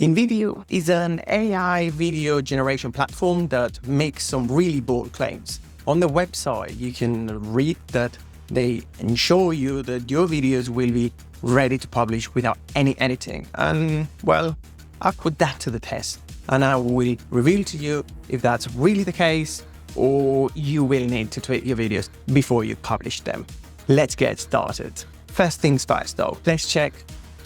Invideo is an AI video generation platform that makes some really bold claims. On the website, you can read that they ensure you that your videos will be ready to publish without any editing. And well, I've put that to the test, and I will reveal to you if that's really the case or you will need to tweak your videos before you publish them. Let's get started. First things first though, let's check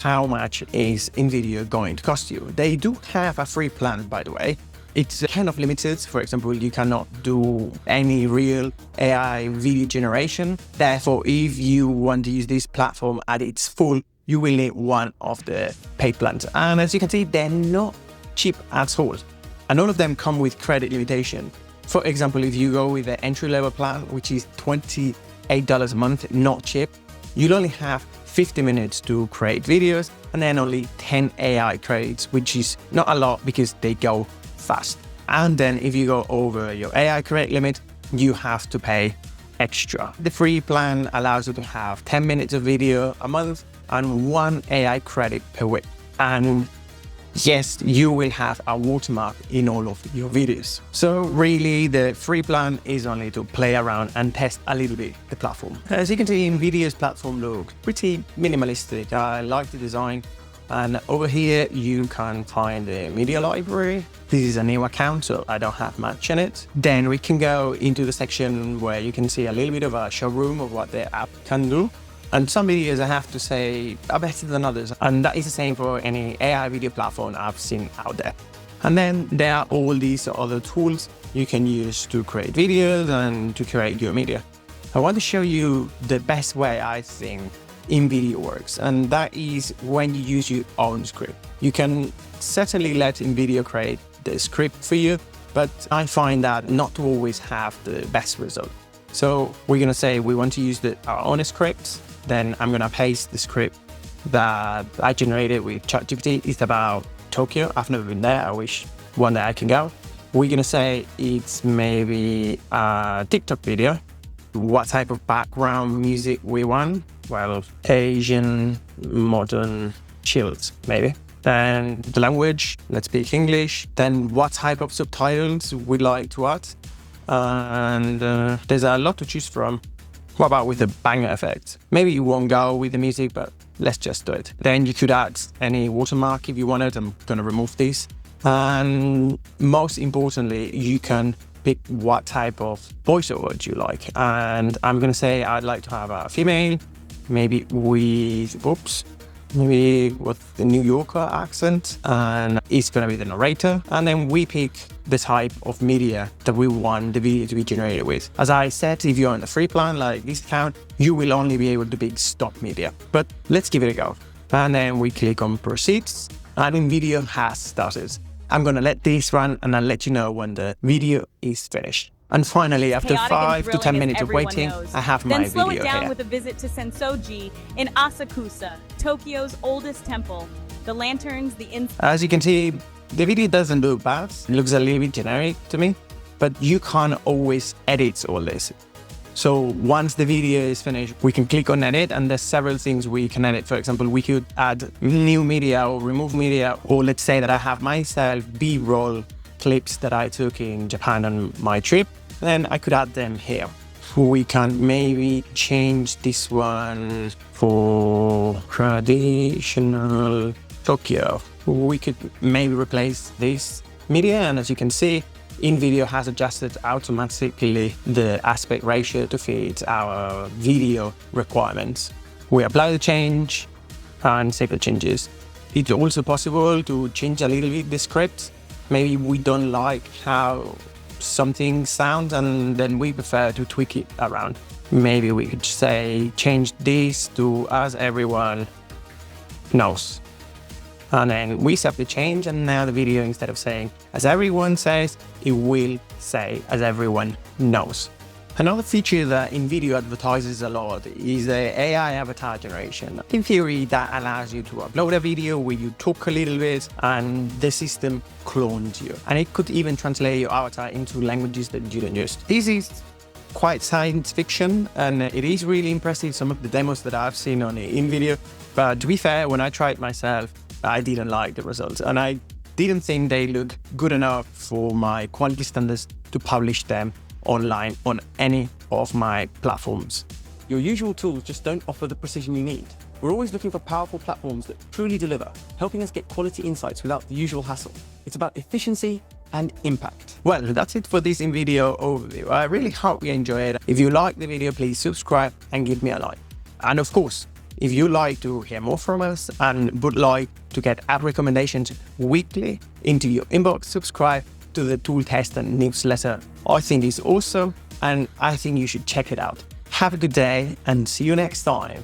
how much is Invideo going to cost you. They do have a free plan, by the way. It's kind of limited. For example, you cannot do any real AI video generation. Therefore, if you want to use this platform at its full, you will need one of the paid plans. And as you can see, they're not cheap at all. And all of them come with credit limitation. For example, if you go with the entry-level plan, which is $28 a month, not cheap, you'll only have 50 minutes to create videos and then only 10 AI credits, which is not a lot because they go fast. And then if you go over your AI credit limit, you have to pay extra. The free plan allows you to have 10 minutes of video a month and 1 AI credit per week. And yes, you will have a watermark in all of your videos. So really, the free plan is only to play around and test a little bit the platform. As you can see, Invideo's platform looks pretty minimalistic. I like the design. And over here, you can find the media library. This is a new account, so I don't have much in it. Then we can go into the section where you can see a little bit of a showroom of what the app can do. And some videos, I have to say, are better than others. And that is the same for any AI video platform I've seen out there. And then there are all these other tools you can use to create videos and to create your media. I want to show you the best way I think Invideo works. And that is when you use your own script. You can certainly let Invideo create the script for you, but I find that not to always have the best result. So we're going to say we want to use our own scripts. Then I'm going to paste the script that I generated with ChatGPT. It's about Tokyo. I've never been there. I wish one day I can go. We're going to say it's maybe a TikTok video. What type of background music we want? Well, Asian, modern, chilled, maybe. Then the language, let's speak English. Then what type of subtitles we'd like to add. And there's a lot to choose from. What about with the banger effect? Maybe you won't go with the music, but let's just do it. Then you could add any watermark if you wanted. I'm going to remove this. And most importantly, you can pick what type of voiceover you like. And I'm going to say I'd like to have a female, maybe with the New Yorker accent, and it's going to be the narrator. And then we pick the type of media that we want the video to be generated with. As I said, if you're on the free plan like this account, you will only be able to pick stock media. But let's give it a go. And then we click on proceed, and Invideo has started. I'm going to let this run and I'll let you know when the video is finished. And finally, after 5 to 10 minutes of waiting, I have my video here. Then slow it down with a visit to Sensoji in Asakusa, Tokyo's oldest temple. The lanterns, As you can see, the video doesn't look bad. It looks a little bit generic to me, but you can't always edit all this. So once the video is finished, we can click on edit, and there's several things we can edit. For example, we could add new media or remove media, or let's say that I have myself B-roll clips that I took in Japan on my trip. Then I could add them here. We can maybe change this one for traditional Tokyo. We could maybe replace this media, and as you can see, Invideo has adjusted automatically the aspect ratio to fit our video requirements. We apply the change and save the changes. It's also possible to change a little bit the script. Maybe we don't like how something sounds, and then we prefer to tweak it around. Maybe we could say change this to as everyone knows. And then we save the change, and now the video, instead of saying as everyone says, it will say as everyone knows. Another feature that Invideo advertises a lot is the AI avatar generation. In theory, that allows you to upload a video where you talk a little bit and the system clones you. And it could even translate your avatar into languages that you don't use. This is quite science fiction, and it is really impressive, some of the demos that I've seen on Invideo. But to be fair, when I tried myself, I didn't like the results, and I didn't think they look good enough for my quality standards to publish them online on any of my platforms. Your usual tools just don't offer the precision you need. We're always looking for powerful platforms that truly deliver, helping us get quality insights without the usual hassle. It's about efficiency and impact. Well, that's it for this Invideo overview. I really hope you enjoyed it. If you like the video, please subscribe and give me a like. And of course, if you like to hear more from us and would like to get ad recommendations weekly into your inbox, subscribe to the Tool Tester newsletter. I think it's awesome and I think you should check it out. Have a good day and see you next time.